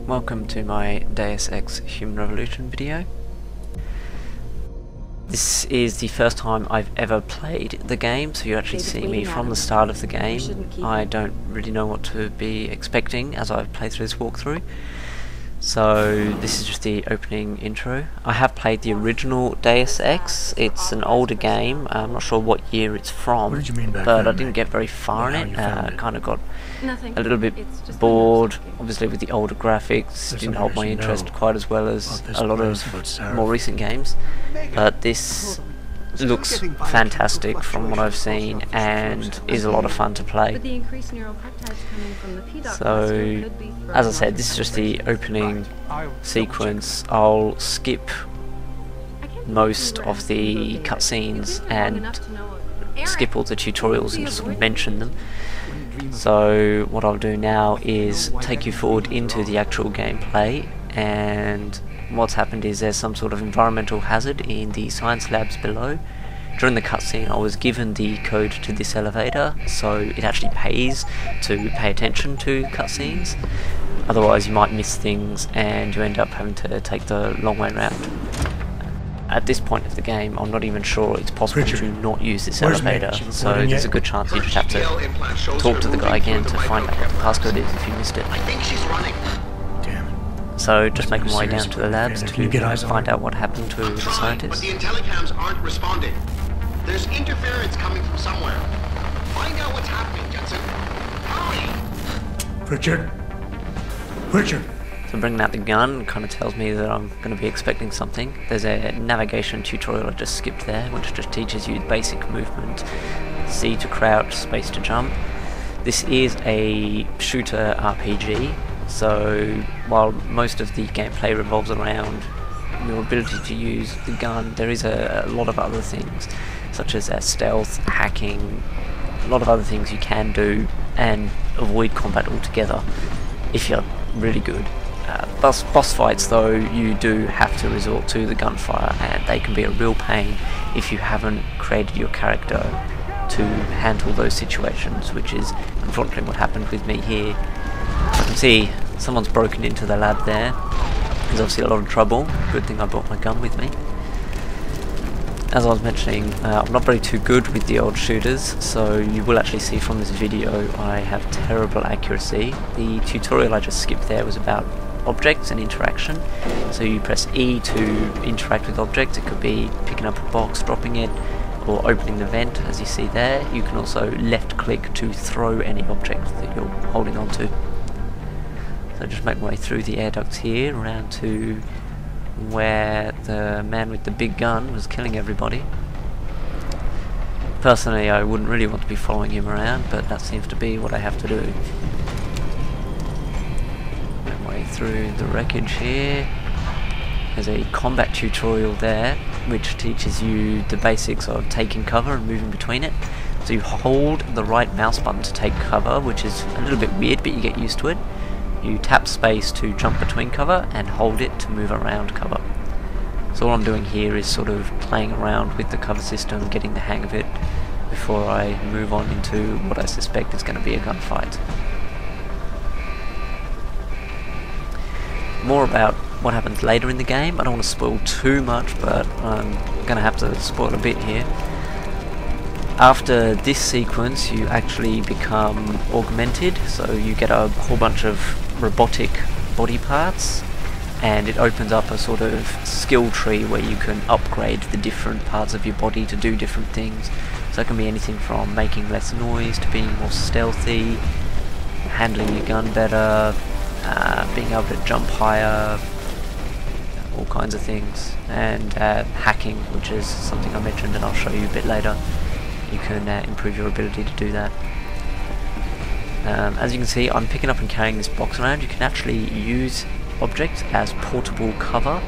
Welcome to my Deus Ex Human Revolution video. This is the first time I've ever played the game, so you actually see me from the start of the game. I don't really know what to be expecting as I play through this walkthrough. So this is just the opening intro. I have played the original Deus Ex. It's an older game. I'm not sure what year it's from, but I didn't get very far in it. Kind of got a little bit bored, obviously with the older graphics. Didn't hold my interest quite as well as a lot of more recent games. But this looks fantastic from what I've seen and is a lot of fun to play. So, as I said, this is just the opening sequence. I'll skip most of the cutscenes and skip all the tutorials and just mention them. So what I'll do now is take you forward into the actual gameplay, and what's happened is there's some sort of environmental hazard in the science labs below. During the cutscene I was given the code to this elevator, so it actually pays to pay attention to cutscenes. Otherwise you might miss things and you end up having to take the long way around. At this point of the game I'm not even sure it's possible to not use this elevator, so there's a good chance you just have to talk to the guy again to find out what the passcode is if you missed it. I think she's running. So just making my way down to the labs to find out what happened to the scientists. But the intellicams aren't responding. There's interference coming from somewhere. Find out what's happening, Jensen. Hurry! Richard! So bringing out the gun kind of tells me that I'm going to be expecting something. There's a navigation tutorial I just skipped there, which just teaches you the basic movement. C to crouch, space to jump. This is a shooter RPG, so while most of the gameplay revolves around your ability to use the gun, there is a lot of other things, such as stealth, hacking, a lot of other things you can do and avoid combat altogether if you're really good. Boss fights though, you do have to resort to the gunfire, and they can be a real pain if you haven't created your character to handle those situations, which is unfortunately what happened with me here. You can see someone's broken into the lab there. There's obviously a lot of trouble. Good thing I brought my gun with me. As I was mentioning, I'm not very too good with the old shooters, so you will actually see from this video I have terrible accuracy. The tutorial I just skipped there was about objects and interaction. So you press E to interact with objects. It could be picking up a box, dropping it, or opening the vent as you see there. You can also left click to throw any object that you're holding on to. So just make my way through the air ducts here around to where the man with the big gun was killing everybody. Personally I wouldn't really want to be following him around, but that seems to be what I have to do. Make my way through the wreckage here. There's a combat tutorial there which teaches you the basics of taking cover and moving between it. So you hold the right mouse button to take cover, which is a little bit weird but you get used to it. You tap space to jump between cover and hold it to move around cover. So all I'm doing here is sort of playing around with the cover system, getting the hang of it before I move on into what I suspect is going to be a gunfight. More about what happens later in the game. I don't want to spoil too much, but I'm going to have to spoil a bit here. After this sequence you actually become augmented, so you get a whole bunch of robotic body parts, and it opens up a sort of skill tree where you can upgrade the different parts of your body to do different things. So it can be anything from making less noise to being more stealthy, handling your gun better, being able to jump higher, all kinds of things, and hacking, which is something I mentioned and I'll show you a bit later. You can improve your ability to do that. As you can see, I'm picking up and carrying this box around. You can actually use objects as portable cover.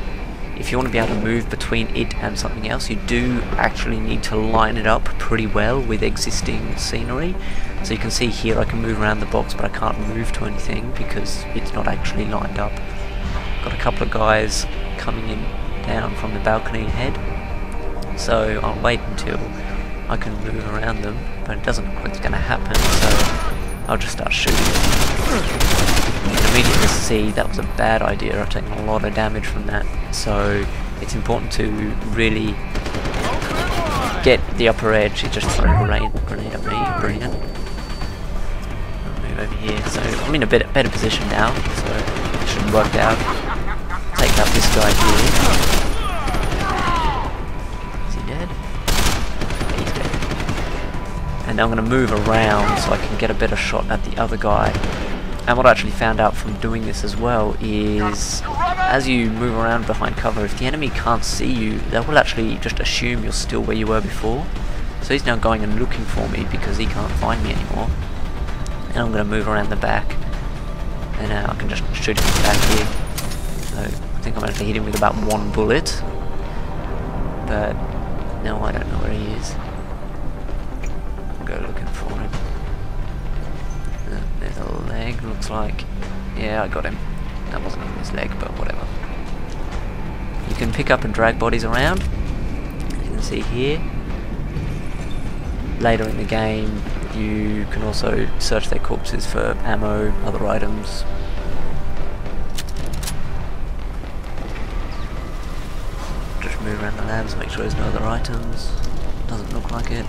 If you want to be able to move between it and something else, you do actually need to line it up pretty well with existing scenery. So you can see here I can move around the box, but I can't move to anything because it's not actually lined up. Got a couple of guys coming in down from the balcony ahead, so I'll wait until I can move around them, but it doesn't look like it's going to happen, so I'll just start shooting. You can immediately see that was a bad idea. I've taken a lot of damage from that, so it's important to really get the upper edge. He just threw a grenade at me. Brilliant. I'll move over here. So I'm in a better position now, so it should work out. Take out this guy here. Is he dead? Yeah, he's dead. And now I'm going to move around so I can get a better shot at the other guy. And what I actually found out from doing this as well is, as you move around behind cover, if the enemy can't see you, they will actually just assume you're still where you were before. So he's now going and looking for me because he can't find me anymore. And I'm going to move around the back, and now I can just shoot him back here. So I think I managed to hit him with about one bullet, but no, I don't know where he is. I'll go looking for him. There's a leg, looks like. Yeah, I got him. That wasn't even his leg, but whatever. You can pick up and drag bodies around. As you can see here. Later in the game, you can also search their corpses for ammo, other items. Just move around the labs, make sure there's no other items. Doesn't look like it.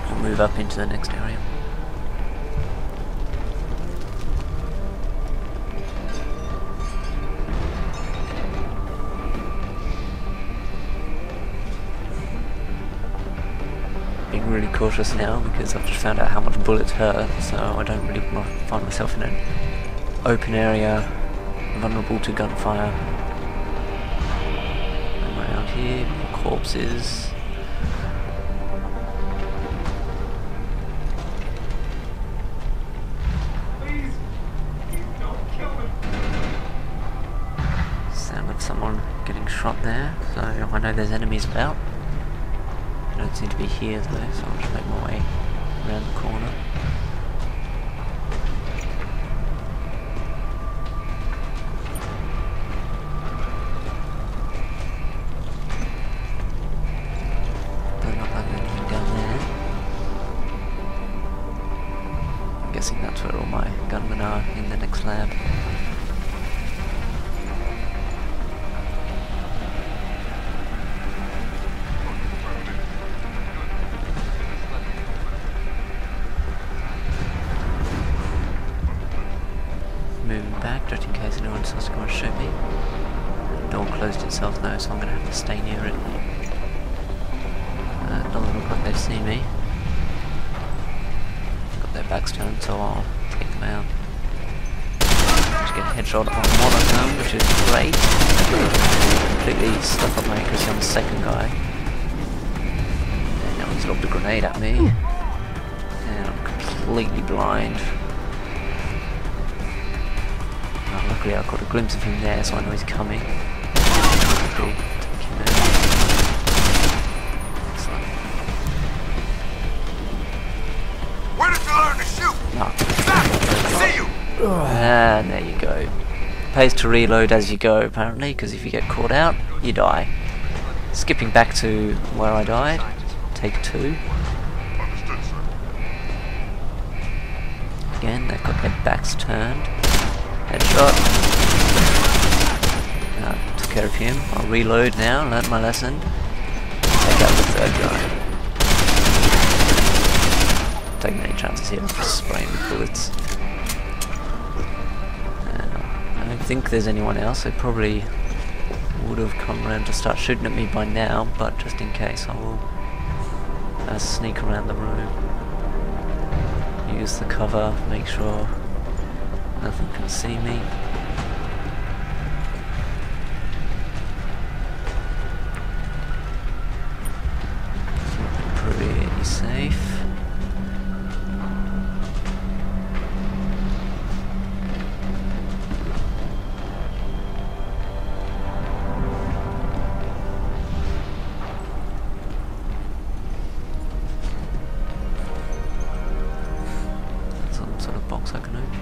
I'll move up into the next area. Really cautious now because I've just found out how much bullets hurt, so I don't really want to find myself in an open area vulnerable to gunfire. I'm around here, more corpses. Please, don't kill me. Sound of someone getting shot there, so I know there's enemies about. I don't seem to be here though, so I'll just make my way around the corner. Doesn't look like there's anything down there. I'm guessing that's where all my gunmen are, in the next lab. Moving back just in case anyone starts to come and shoot me. The door closed itself though, so I'm going to have to stay near it. It doesn't look like they've seen me. Got their backs turned, so I'll take them out. Just get a headshot on one of them, which is great. Completely stuck up my accuracy on the second guy. And now he's lobbed a grenade at me. And I'm completely blind. Luckily I caught a glimpse of him there, so I know he's coming. Take him out. Excellent. Where did you learn to shoot? No. See you. And there you go. Pays to reload as you go, apparently, because if you get caught out, you die. Skipping back to where I died. Take 2. Understood, sir. Again, they've got their backs turned. Headshot. Took care of him. I'll reload now, learnt my lesson. Take out the third guy. Taking any chances here, I'm just spraying with bullets. I don't think there's anyone else. They probably would have come around to start shooting at me by now, but just in case I will sneak around the room. Use the cover, make sure nothing can see me. Pretty safe. Some sort of box I can open.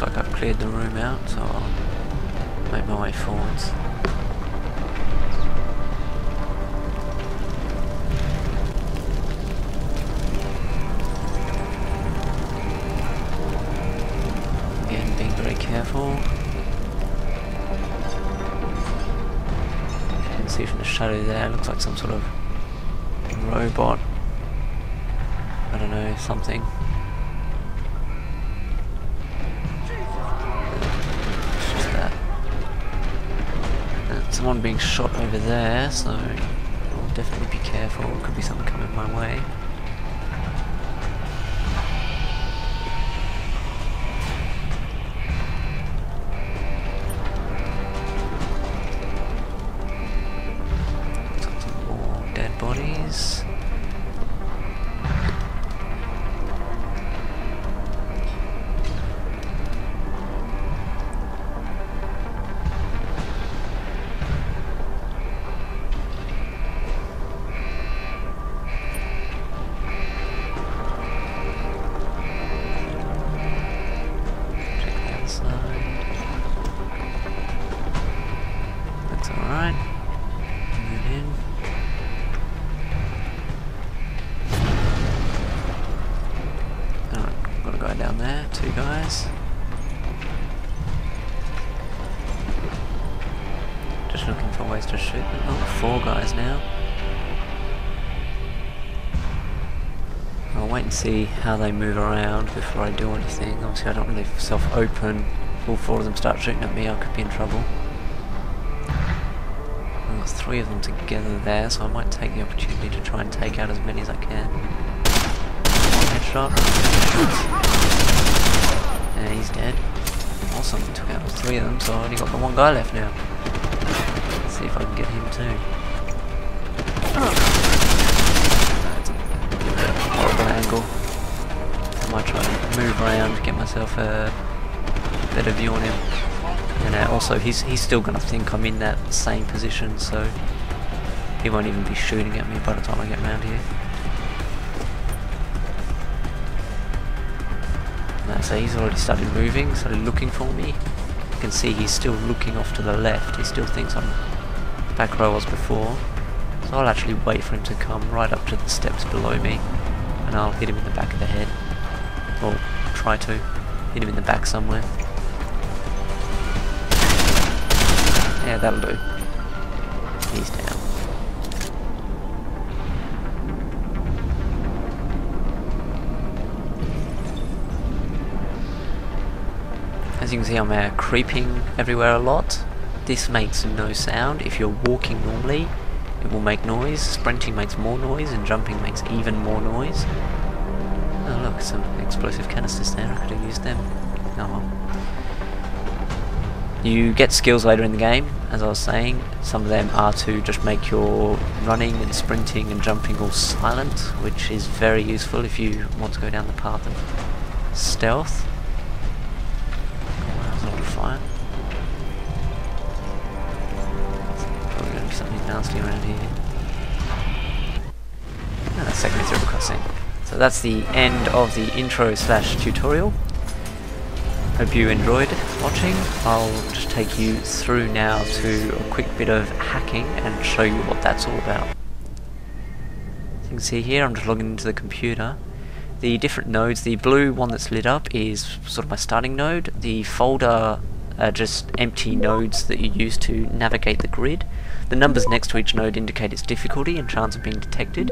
Like I've cleared the room out, so I'll my way forwards. Again, being very careful. You can see from the shadow there, it looks like some sort of robot. I don't know, something. It's just that. And someone being shot over there, so I'll definitely be careful. Could be something coming my way. Some more dead bodies. That's alright. Move in. Alright, got a guy down there, 2 guys. Just looking for ways to shoot them. Oh, 4 guys now. I'll wait and see how they move around before I do anything. Obviously I don't want to leave myself open. If all 4 of them start shooting at me, I could be in trouble. There's 3 of them together there, so I might take the opportunity to try and take out as many as I can. One headshot. Yeah, he's dead. Awesome, took out 3 of them, so I only got the 1 guy left now. Let's see if I can get him too. That's a horrible angle. I might try to move around, get myself a better view on him. And also, he's still going to think I'm in that same position, so he won't even be shooting at me by the time I get around here. So he's already started moving, started looking for me. You can see he's still looking off to the left. He still thinks I'm back where I was before. So I'll actually wait for him to come right up to the steps below me, and I'll hit him in the back of the head. Or try to hit him in the back somewhere. Yeah, that'll do. He's down. As you can see, I'm creeping everywhere a lot. This makes no sound. If you're walking normally, it will make noise. Sprinting makes more noise, and jumping makes even more noise. Oh look, some explosive canisters there. I could have used them. Oh well. You get skills later in the game, as I was saying. Some of them are to just make your running and sprinting and jumping all silent, which is very useful if you want to go down the path of stealth. Oh, that was a lot of fire. Probably going to be something nasty around here. And that's taking me through the cutscene. So that's the end of the intro / tutorial. Hope you enjoyed watching. I'll just take you through now to a quick bit of hacking and show you what that's all about. As you can see here, I'm just logging into the computer. The different nodes, the blue one that's lit up is sort of my starting node. The folder are just empty nodes that you use to navigate the grid. The numbers next to each node indicate its difficulty and chance of being detected.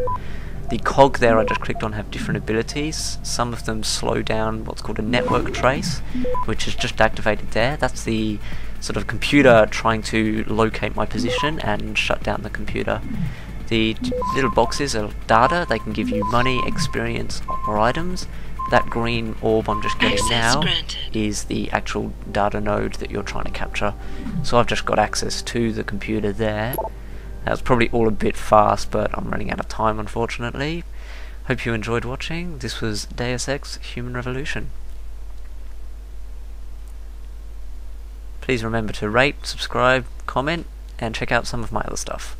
The cog there I just clicked on have different abilities. Some of them slow down what's called a network trace, which is just activated there. That's the sort of computer trying to locate my position and shut down the computer. The little boxes are data. They can give you money, experience, or items. That green orb I'm just getting now is the actual data node that you're trying to capture. So I've just got access to the computer there. That was probably all a bit fast, but I'm running out of time, unfortunately. Hope you enjoyed watching. This was Deus Ex Human Revolution. Please remember to rate, subscribe, comment, and check out some of my other stuff.